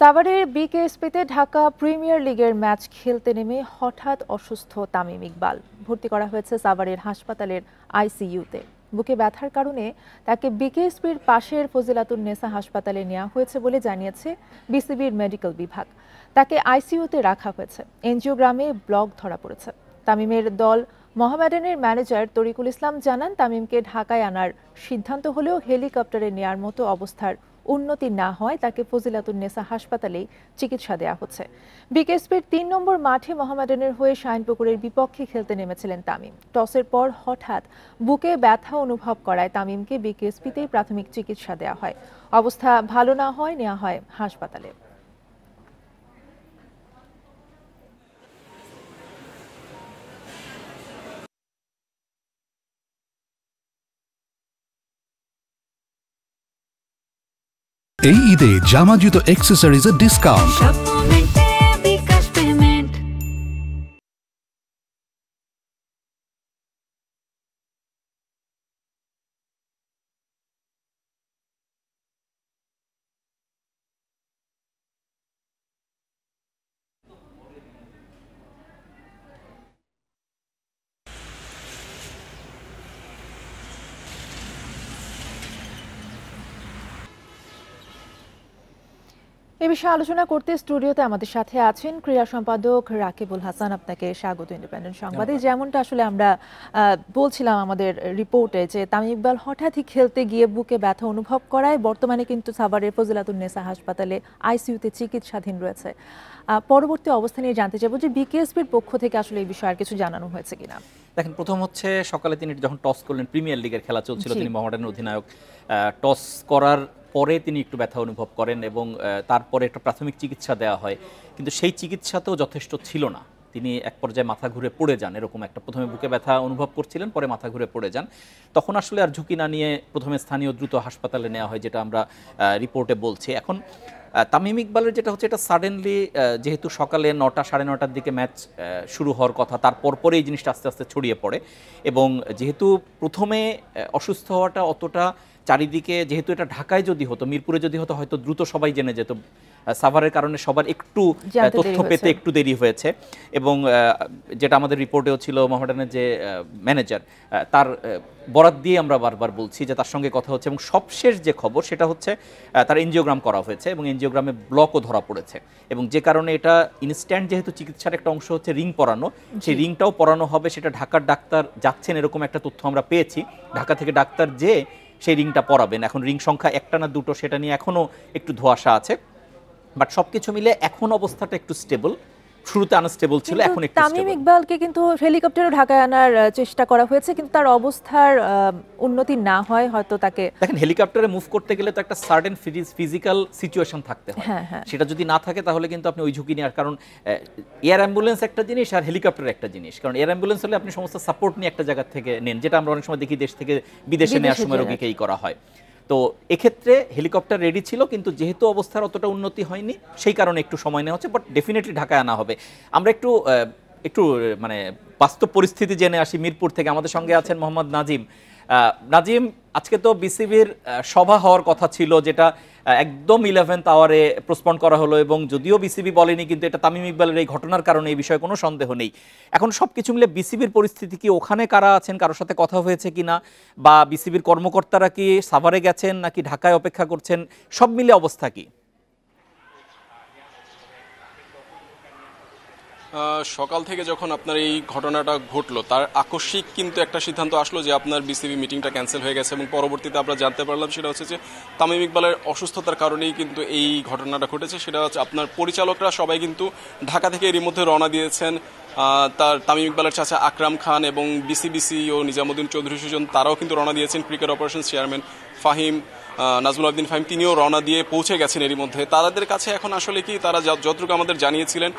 সাভারের বিকেএসপিতে ঢাকা প্রিমিয়ার লিগের ম্যাচ খেলতে নেমে হঠাৎ অসুস্থ তামিম ইকবাল। ভর্তি করা হয়েছে সাভারের হাসপাতালের আইসিইউতে। বুকে ব্যথার কারণে তাকে বিকেএসপির পাশের ফজিলাতুন্নেসা হাসপাতালে নেওয়া হয়েছে বলে জানিয়েছে বিসিবির মেডিকেল বিভাগ। তাকে আইসিইউতে রাখা হয়েছে। এনজিওগ্রামে ব্লক ধরা পড়েছে। তামিমের দল মোহামেডানের ম্যানেজার তরিকুল ইসলাম জানান, তামিমকে ঢাকায় আনার সিদ্ধান্ত হলেও হেলিকপ্টারে নেয়ার মতো অবস্থার উন্নতি না হয় তাকে ফজিলাতুন্নেসা হাসপাতালেই চিকিৎসা দেওয়া হচ্ছে। বিকেএসপির ৩ নম্বর মাঠে মোহামেডানের হয়ে শাহিনপুকুরের বিপক্ষে খেলতে নেমেছিলেন তামিম। টসের পর হঠাৎ বুকে ব্যথা অনুভব করায় তামিমকে বিকেএসপিতেই প্রাথমিক চিকিৎসা দেওয়া হয়। অবস্থা ভালো না হয় নেওয়া হয় হাসপাতালে। এই ঈদে জামা জুতো অ্যাক্সেসরিজের ডিসকাউন্ট। এ বিষয়ে আলোচনা করতে স্টুডিওতে আমাদের সাথে আছেন ক্রীড়া সম্পাদক রাকিবুল হাসান। আপনাকে স্বাগত ইন্ডিপেন্ডেন্ট সংবাদে। যেমনটা আসলে আমরা বলছিলাম আমাদের রিপোর্টে যে তামিম ইকবাল হঠাৎই খেলতে গিয়ে বুকে ব্যথা অনুভব করায় বর্তমানে কিন্তু সাভারের ফজিলাতুন্নেসা হাসপাতালে আইসিইউতে চিকিৎসাধীন রয়েছে। পরবর্তী অবস্থা নিয়ে জানতে চাইব যে বিকেএসপির পক্ষ থেকে আসলে এই বিষয়ে আর কিছু জানানো হয়েছে কিনা। দেখেন, প্রথম হচ্ছে সকালে তিনি যখন টস করলেন, প্রিমিয়ার লিগের খেলা চলছিল, তিনি মোহামেডানের অধিনায়ক, টস করার পরে তিনি একটু ব্যথা অনুভব করেন এবং তারপরে একটা প্রাথমিক চিকিৎসা দেওয়া হয়, কিন্তু সেই চিকিৎসাতেও যথেষ্ট ছিল না। তিনি এক পর্যায়ে মাথা ঘুরে পড়ে যান। এরকম একটা প্রথমে বুকে ব্যথা অনুভব করছিলেন, পরে মাথা ঘুরে পড়ে যান। তখন আসলে আর ঝুঁকি না নিয়ে প্রথমে স্থানীয় দ্রুত হাসপাতালে নেওয়া হয়, যেটা আমরা রিপোর্টে বলছি। এখন তামিম ইকবালের যেটা হচ্ছে, এটা সাডেনলি, যেহেতু সকালে 9টা সাড়ে 9টার দিকে ম্যাচ শুরু হওয়ার কথা, তারপর পরে এই জিনিসটা আস্তে আস্তে ছড়িয়ে পড়ে এবং যেহেতু প্রথমে অসুস্থ হওয়াটা অতটা চারিদিকে, যেহেতু এটা ঢাকায় যদি হতো, মিরপুরে যদি হতো, হয়তো দ্রুত সবাই জেনে যেত। সাভারের কারণে সবার একটু তথ্য পেতে একটু দেরি হয়েছে এবং যেটা আমাদের রিপোর্টেও ছিল, মোহামেডানের যে ম্যানেজার, তার বরাত দিয়ে আমরা বারবার বলছি যে তার সঙ্গে কথা হচ্ছে এবং সবশেষ যে খবর সেটা হচ্ছে তার এনজিওগ্রাম করা হয়েছে এবং এনজিওগ্রামে ব্লকও ধরা পড়েছে এবং যে কারণে এটা ইনস্ট্যান্ট, যেহেতু চিকিৎসার একটা অংশ হচ্ছে রিং পরানো, সেই রিংটাও পরানো হবে। সেটা ঢাকার ডাক্তার যাচ্ছেন এরকম একটা তথ্য আমরা পেয়েছি। ঢাকা থেকে ডাক্তার যে সেই রিংটা পরাবেন। এখন রিং সংখ্যা একটা না দুটো সেটা নিয়ে এখনও একটু ধোঁয়াশা আছে, বাট সবকিছু মিলে এখন অবস্থাটা একটু স্টেবল। শুরুতে আনস্টেবল ছিল, এখন একটু স্টেবল। তামিম ইকবালকে কিন্তু হেলিকপ্টারে ঢাকায় আনার চেষ্টা করা হয়েছে, কিন্তু তার অবস্থার উন্নতি না হয় হয়তো তাকে, দেখেন, হেলিকপ্টারে মুভ করতে গেলে তো একটা সার্টেন ফিজিক্যাল সিচুয়েশন থাকতে হয়। সেটা যদি না থাকে তাহলে কিন্তু আপনি ওই ঝুঁকি নেওয়ার, কারণ এয়ার অ্যাম্বুলেন্স একটা জিনিস আর হেলিকপ্টার একটা জিনিস। কারণ এয়ার অ্যাম্বুলেন্স হলে আপনি সমস্ত সাপোর্ট নিয়ে একটা জায়গা থেকে নেন, যেটা আমরা অনেক সময় দেখি দেশ থেকে বিদেশে নেওয়ার সময় রোগীকে এই করা হয়। তো এক্ষেত্রে হেলিকপ্টার রেডি ছিল, কিন্তু যেহেতু অবস্থার অতটা উন্নতি হয়নি সেই কারণে একটু সময় নেওয়া হচ্ছে, বাট ডেফিনেটলি ঢাকায় আনা হবে। আমরা একটু মানে বাস্তব পরিস্থিতি জেনে আসি মিরপুর থেকে। আমাদের সঙ্গে আছেন মোহাম্মদ নাজিম। নাজিম, আজকে তো বিসিবির সভা হওয়ার কথা ছিল, যেটা একদম 11th আওয়ারে পোস্টপন্ড করা হলো এবং যদিও বিসিবি বলেনি, কিন্তু এটা তামিম ইকবালের এই ঘটনার কারণে এই বিষয়ে কোনো সন্দেহ নেই। এখন সবকিছু মিলে বিসিবির পরিস্থিতি কি, ওখানে কারা আছেন, কারোর সাথে কথা হয়েছে কিনা, বা বিসিবির কর্মকর্তারা কি সাভারে গেছেন নাকি ঢাকায় অপেক্ষা করছেন, সব মিলে অবস্থা কি? সকাল থেকে যখন আপনার এই ঘটনাটা ঘটলো, তার আকস্মিক কিন্তু একটা সিদ্ধান্ত আসলো যে আপনার বিসিবি মিটিংটা ক্যান্সেল হয়ে গেছে এবং পরবর্তীতে আমরা জানতে পারলাম সেটা হচ্ছে যে তামিম ইকবালের অসুস্থতার কারণেই কিন্তু এই ঘটনাটা ঘটেছে। সেটা হচ্ছে আপনার পরিচালকরা সবাই কিন্তু ঢাকা থেকে এরই মধ্যে রওনা দিয়েছেন। তার তামিম ইকবালের চাচা আকরাম খান এবং বিসিবিসি ও নিজামুদ্দিন চৌধুরী সুজন, তারাও কিন্তু রওনা দিয়েছেন। Cricket operations chairman Fahim, Nazmul Abedin Fahim, তিনিও রওনা দিয়ে পৌঁছে গেছেন এরই মধ্যে। তাদের কাছে এখন আসলে কি, তারা যতটুকু আমাদের জানিয়েছিলেন,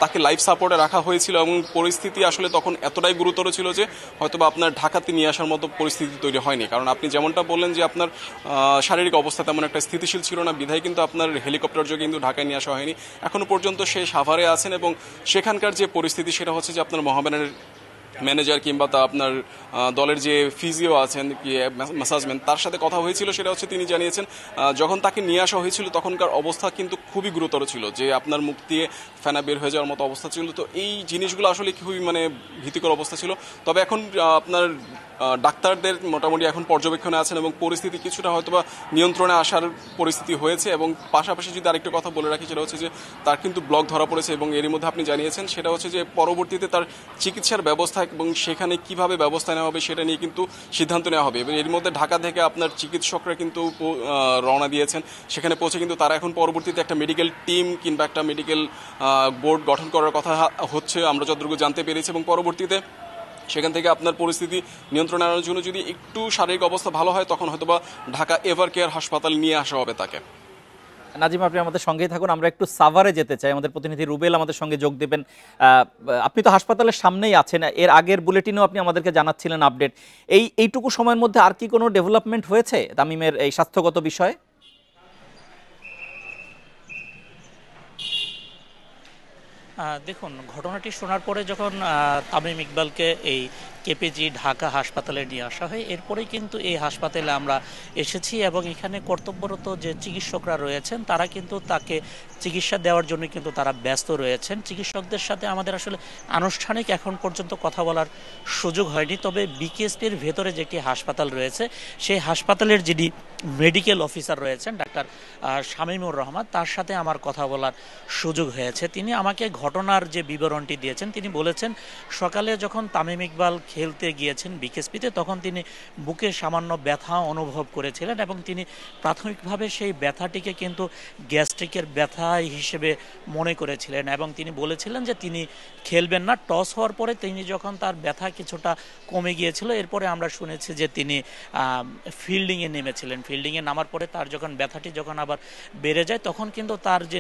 তাকে লাইফ সাপোর্টে রাখা হয়েছিল এবং পরিস্থিতি আসলে তখন এতটাই গুরুতর ছিল যে হয়তোবা আপনার ঢাকাতে নিয়ে আসার মতো পরিস্থিতি তৈরি হয়নি। কারণ আপনি যেমনটা বললেন যে আপনার শারীরিক অবস্থা তেমন একটা স্থিতিশীল ছিল না, বিধায় কিন্তু আপনার হেলিকপ্টার যোগে কিন্তু ঢাকায় নিয়ে আসা হয়নি। এখনো পর্যন্ত সে সাভারে আছেন এবং সেখানকার যে পরিস্থিতি সেটা হচ্ছে যে আপনার মোহামেডানের ম্যানেজার কিংবা তা আপনার দলের যে ফিজিও আছেন কি ম্যাসাজম্যান তার সাথে কথা হয়েছিল, সেটা হচ্ছে তিনি জানিয়েছেন যখন তাকে নিয়ে আসা হয়েছিল তখনকার অবস্থা কিন্তু খুবই গুরুতর ছিল, যে আপনার মুখ দিয়ে ফেনা বের হয়ে যাওয়ার মতো অবস্থা ছিল। তো এই জিনিসগুলো আসলে খুবই মানে ভীতিকর অবস্থা ছিল। তবে এখন আপনার ডাক্তারদের মোটামুটি এখন পর্যবেক্ষণে আছেন এবং পরিস্থিতি কিছুটা হয়তোবা নিয়ন্ত্রণে আসার পরিস্থিতি হয়েছে। এবং পাশাপাশি যদি আরেকটা কথা বলে রাখি, সেটা হচ্ছে যে তার কিন্তু ব্লক ধরা পড়েছে এবং এরই মধ্যে আপনি জানিয়েছেন সেটা হচ্ছে যে পরবর্তীতে তার চিকিৎসার ব্যবস্থা এবং সেখানে কিভাবে ব্যবস্থা নেওয়া হবে সেটা নিয়ে কিন্তু সিদ্ধান্ত নেওয়া হবে। এবং এর মধ্যে ঢাকা থেকে আপনার চিকিৎসকরা কিন্তু রওনা দিয়েছেন, সেখানে পৌঁছে কিন্তু তারা এখন পরবর্তীতে একটা মেডিকেল টিম কিংবা একটা মেডিকেল বোর্ড গঠন করার কথা হচ্ছে আমরা যতটুকু জানতে পেরেছি। এবং পরবর্তীতে সেখান থেকে আপনার পরিস্থিতি নিয়ন্ত্রণে আনার জন্য যদি একটু শারীরিক অবস্থা ভালো হয় তখন হয়তোবা ঢাকা এভার কেয়ার হাসপাতাল নিয়ে আসা হবে তাকে। নাজিম, আপনি আমাদের সঙ্গেই থাকুন, আমরা একটু সাভারে যেতে চাই। আমাদের প্রতিনিধি রুবেল আমাদের সঙ্গে যোগ দেবেন। আপনি তো হাসপাতালের সামনেই আছেন, এর আগের বুলেটিনেও আপনি আমাদেরকে জানাচ্ছিলেন আপডেট। এইটুকু সময়ের মধ্যে আর কি কোনো ডেভেলপমেন্ট হয়েছে তামিমের এই স্বাস্থ্যগত বিষয়ে? দেখুন, ঘটনাটি শোনার পরে যখন তামিম ইকবালকে এই কেপিজি ঢাকা হাসপাতালে নিয়ে আসা হয়, এরপরেই কিন্তু এই হাসপাতালে আমরা এসেছি এবং এখানে কর্তব্যরত যে চিকিৎসকরা রয়েছেন তারা কিন্তু তাকে চিকিৎসা দেওয়ার জন্য কিন্তু তারা ব্যস্ত রয়েছেন। চিকিৎসকদের সাথে আমাদের আসলে আনুষ্ঠানিক এখন পর্যন্ত কথা বলার সুযোগ হয়নি, তবে বিকেএসপির ভেতরে যে একটি হাসপাতাল রয়েছে সেই হাসপাতালের যিনি মেডিকেল অফিসার রয়েছেন ডাক্তার শামীমুর রহমান, তার সাথে আমার কথা বলার সুযোগ হয়েছে। তিনি আমাকে ঘটনার যে বিবরণটি দিয়েছেন, তিনি বলেছেন সকালে যখন তামিম ইকবাল খেলতে গিয়েছেন বিকেএসপিতে তখন তিনি বুকে সামান্য ব্যথা অনুভব করেছিলেন এবং তিনি প্রাথমিকভাবে সেই ব্যথাটিকে কিন্তু গ্যাস্ট্রিকের ব্যথা হিসেবে মনে করেছিলেন এবং তিনি বলেছিলেন যে তিনি খেলবেন না। টস হওয়ার পরে তিনি যখন তার ব্যথা কিছুটা কমে গিয়েছিল, এরপরে আমরা শুনেছি যে তিনি ফিল্ডিংয়ে নেমেছিলেন। ফিল্ডিংয়ে নামার পরে তার যখন ব্যথাটি যখন আবার বেড়ে যায় তখন কিন্তু তার যে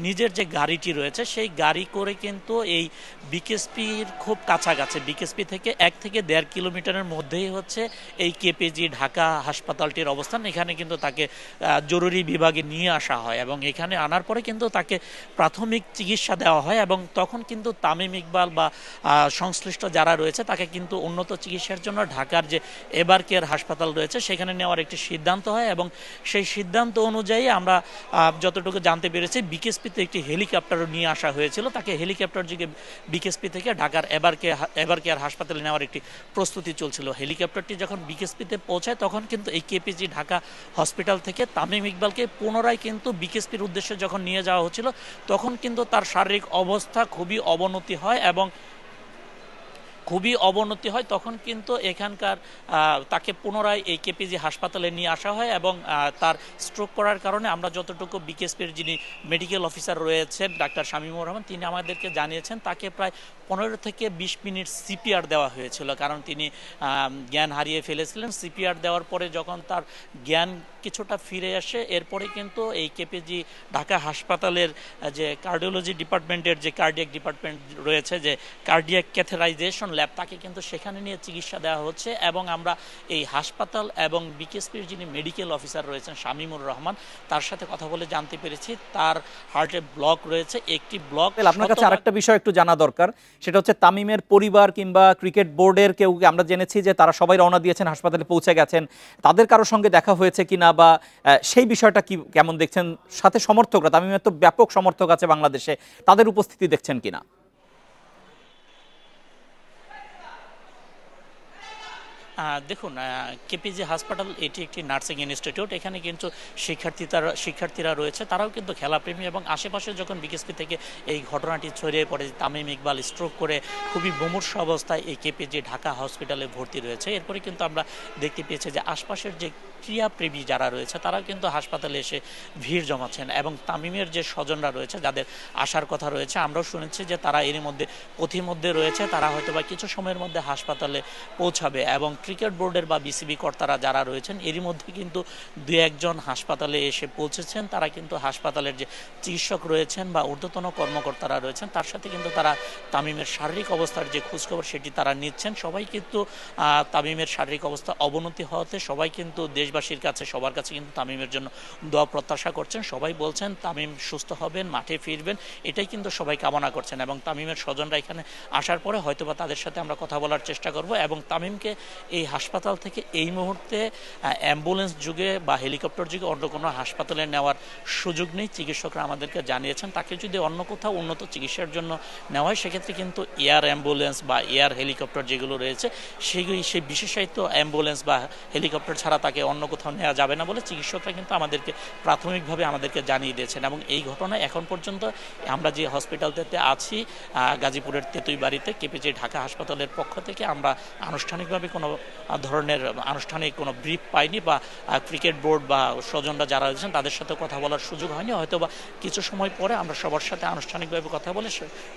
নিজের যে গাড়িটি রয়েছে সেই গাড়ি করে কিন্তু এই বিকেএসপির খুব কাছাকাছি, বিকেএসপি থেকে 1 থেকে 1.5 কিলোমিটারের মধ্যেই হচ্ছে এই কেপিজি ঢাকা হাসপাতালটির অবস্থান। এখানে কিন্তু তাকে জরুরি বিভাগে নিয়ে আসা হয় এবং এখানে আনার পরে কিন্তু তাকে প্রাথমিক চিকিৎসা দেওয়া হয় এবং তখন কিন্তু তামিম ইকবাল বা সংশ্লিষ্ট যারা রয়েছে তাকে কিন্তু উন্নত চিকিৎসার জন্য ঢাকার যে এভার কেয়ার হাসপাতাল রয়েছে সেখানে নেওয়ার একটি সিদ্ধান্ত হয় এবং সেই সিদ্ধান্ত অনুযায়ী আমরা যতটুকু জানতে পেরেছি বিকেএসপিতে একটি হেলিকপ্টারও নিয়ে আসা হয়েছিল। তাকে হেলিকপ্টার যোগে বিকেএসপি থেকে ঢাকার এভার কেয়ার হাসপাতালে নেওয়ার একটি প্রস্তুতি চলছিল। হেলিকপ্টারটি যখন বিকেএসপিতে পৌঁছায় তখন কিন্তু এই কেপিজি ঢাকা হসপিটাল থেকে তামিম ইকবালকে পুনরায় কিন্তু বিকেএসপির উদ্দেশ্যে যখন নিয়ে যাওয়া হচ্ছিল তখন কিন্তু তার শারীরিক অবস্থা খুবই অবনতি হয় এবং তখন কিন্তু এখানকার তাকে পুনরায় এই কেপিজি হাসপাতালে নিয়ে আসা হয় এবং তার স্ট্রোক করার কারণে আমরা যতটুকু বিকেএসপির যিনি মেডিকেল অফিসার রয়েছেন ডাক্তার শামীমুর রহমান তিনি আমাদেরকে জানিয়েছেন তাকে প্রায় 15 থেকে 20 মিনিট সিপিআর দেওয়া হয়েছিল, কারণ তিনি জ্ঞান হারিয়ে ফেলেছিলেন। সিপিআর দেওয়ার পরে যখন তার জ্ঞান কিছুটা ফিরে আসে এরপরে কিন্তু এই কেপিজি ঢাকা হাসপাতালের যে কার্ডিওলজি ডিপার্টমেন্টের যে কার্ডিয়াক ডিপার্টমেন্ট রয়েছে, যে কার্ডিয়াক ক্যাথেরাইজেশন ল্যাব, তাকে কিন্তু সেখানে নিয়ে চিকিৎসা দেওয়া হচ্ছে এবং আমরা এই হাসপাতাল এবং বিকেএসপির যিনি মেডিকেল অফিসার রয়েছেন শামীমুর রহমান তার সাথে কথা বলে জানতে পেরেছি তার হার্টে ব্লক রয়েছে, একটি ব্লক। আপনার কাছে আরেকটা বিষয় একটু জানা দরকার, সেটা হচ্ছে তামিমের পরিবার কিংবা ক্রিকেট বোর্ডের কেউ, আমরা জেনেছি যে তারা সবাই রওনা দিয়েছেন, হাসপাতালে পৌঁছে গেছেন, তাদের কারোর সঙ্গে দেখা হয়েছে কিনা বা সেই বিষয়টা কি কেমন দেখছেন? সাথে সমর্থকরা, তামিমের তো ব্যাপক সমর্থক আছে বাংলাদেশে, তাদের উপস্থিতি দেখছেন কিনা? দেখুন, কেপিজি হাসপাতাল এটি একটি নার্সিং ইনস্টিটিউট, এখানে কিন্তু শিক্ষার্থীরা রয়েছে, তারাও কিন্তু খেলাপ্রেমী এবং আশেপাশে যখন বিকেএসপি থেকে এই ঘটনাটি ছড়িয়ে পড়ে তামিম ইকবাল স্ট্রোক করে খুবই মুমূর্ষু অবস্থায় এই কেপিজি ঢাকা হসপিটালে ভর্তি রয়েছে, এরপরে কিন্তু আমরা দেখতে পেয়েছি যে আশপাশের যে ক্রীড়াপ্রেমী যারা রয়েছে তারা কিন্তু হাসপাতালে এসে ভিড় জমাচ্ছেন এবং তামিমের যে স্বজনরা রয়েছে যাদের আসার কথা রয়েছে আমরাও শুনেছি যে তারা এর মধ্যে পথিমধ্যে রয়েছে, তারা হয়তো বা কিছু সময়ের মধ্যে হাসপাতালে পৌঁছাবে এবং ক্রিকেট বোর্ডের বা বিসিবি কর্তারা যারা রয়েছেন এরই মধ্যে কিন্তু দু একজন হাসপাতালে এসে পৌঁছেছেন। তারা কিন্তু হাসপাতালের যে চিকিৎসক রয়েছেন বা ঊর্ধ্বতন কর্মকর্তারা রয়েছেন তার সাথে কিন্তু তারা তামিমের শারীরিক অবস্থার যে খোঁজখবর সেটি তারা নিচ্ছেন। সবাই কিন্তু তামিমের শারীরিক অবস্থা অবনতি হওয়াতে সবাই কিন্তু দেশবাসীর কাছে সবার কাছে কিন্তু তামিমের জন্য দোয়া প্রত্যাশা করছেন। সবাই বলছেন তামিম সুস্থ হবেন, মাঠে ফিরবেন, এটাই কিন্তু সবাই কামনা করছেন। এবং তামিমের স্বজনরা এখানে আসার পরে হয়তোবা তাদের সাথে আমরা কথা বলার চেষ্টা করব এবং তামিমকে এই হাসপাতাল থেকে এই মুহূর্তে অ্যাম্বুলেন্স যুগে বা হেলিকপ্টার যুগে অন্য কোনো হাসপাতালে নেওয়ার সুযোগ নেই। চিকিৎসকরা আমাদেরকে জানিয়েছেন তাকে যদি অন্য কোথাও উন্নত চিকিৎসার জন্য নেওয়া হয় সেক্ষেত্রে কিন্তু এয়ার অ্যাম্বুলেন্স বা এয়ার হেলিকপ্টার যেগুলো রয়েছে সেই বিশেষায়িত অ্যাম্বুলেন্স বা হেলিকপ্টার ছাড়া তাকে অন্য কোথাও নেওয়া যাবে না বলে চিকিৎসকরা কিন্তু আমাদেরকে প্রাথমিকভাবে আমাদেরকে জানিয়ে দিয়েছেন। এবং এই ঘটনায় এখন পর্যন্ত আমরা যে হসপিটালটিতে আছি গাজীপুরের তেতুইবাড়িতে কেপিজি ঢাকা হাসপাতালের পক্ষ থেকে আমরা আনুষ্ঠানিকভাবে কোনো ধরনের আনুষ্ঠানিক কোনো ব্রিফ পাইনি বা ক্রিকেট বোর্ড বা স্বজনরা যারা রয়েছেন তাদের সাথে কথা বলার সুযোগ হয়নি। হয়তো বা কিছু সময় পরে আমরা সবার সাথে আনুষ্ঠানিকভাবে কথা বলে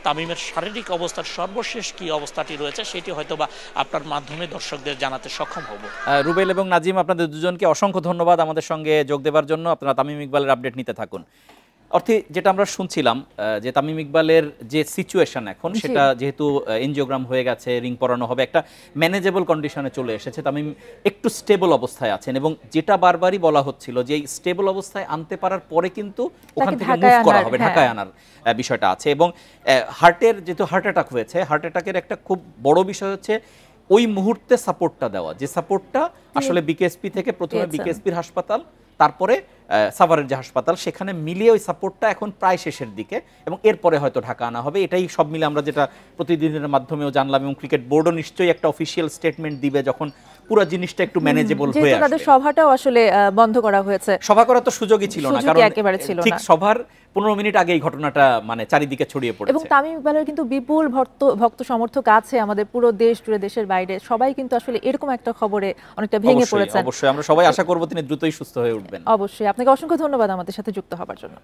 তামিমের শারীরিক অবস্থার সর্বশেষ কি অবস্থাটি রয়েছে সেটি হয়তো বা আপনার মাধ্যমে দর্শকদের জানাতে সক্ষম হব। রুবেল এবং নাজিম, আপনাদের দুজনকে অসংখ্য ধন্যবাদ আমাদের সঙ্গে যোগ দেওয়ার জন্য। আপনারা তামিম ইকবালের আপডেট নিতে থাকুন। অর্থে যেটা আমরা শুনছিলাম যে তামিম ইকবালের যে সিচুয়েশন এখন সেটা যেহেতু এনজিওগ্রাম হয়ে গেছে, রিং পরানো হবে, একটা ম্যানেজেবল কন্ডিশনে চলে এসেছে, তামিম একটু স্টেবল অবস্থায় আছেন এবং যেটা বারবারই বলা হচ্ছিল যে এই স্টেবল অবস্থায় আনতে পারার পরে কিন্তু ওখান থেকে মুভ করা হবে, ঢাকায় আনার বিষয়টা আছে। এবং হার্টের যেহেতু হার্ট অ্যাটাক হয়েছে, হার্ট অ্যাটাকের একটা খুব বড় বিষয় হচ্ছে ওই মুহূর্তে সাপোর্টটা দেওয়া, যে সাপোর্টটা আসলে বিকেএসপি থেকে প্রথমে বিকেএসপির হাসপাতাল তারপরে সাভারের যে হাসপাতাল সেখানে মিলিয়ে ওই সাপোর্টটা এখন প্রায় শেষের দিকে এবং এরপরে হয়তো ঢাকা আনা হবে। এটাই সব মিলে আমরা যেটা প্রতিদিনের মাধ্যমেও জানলাম এবং ক্রিকেট বোর্ডও নিশ্চয়ই একটা অফিসিয়াল স্টেটমেন্ট দিবে যখন পুরো জিনিসটা একটু ম্যানেজেবল হয়ে আসবে। তাদের সভাটাও আসলে বন্ধ করা হয়েছে, সভা করার তো সুযোগই ছিল না, কারণ ঠিক না। সভার 15 মিনিট আগে এই ঘটনাটা মানে চারিদিকে ছড়িয়ে পড়েছে। এবং তামিম ইকবালের কিন্তু বিপুল ভক্ত সমর্থক আছে আমাদের পুরো দেশ জুড়ে, দেশের বাইরে সবাই কিন্তু আসলে এরকম একটা খবরে অনেকটা ভেঙে পড়েছে। অবশ্যই আমরা সবাই আশা করব তিনি দ্রুতই সুস্থ হয়ে উঠবেন। অবশ্যই। আপনাকে অসংখ্য ধন্যবাদ আমাদের সাথে যুক্ত হবার জন্য।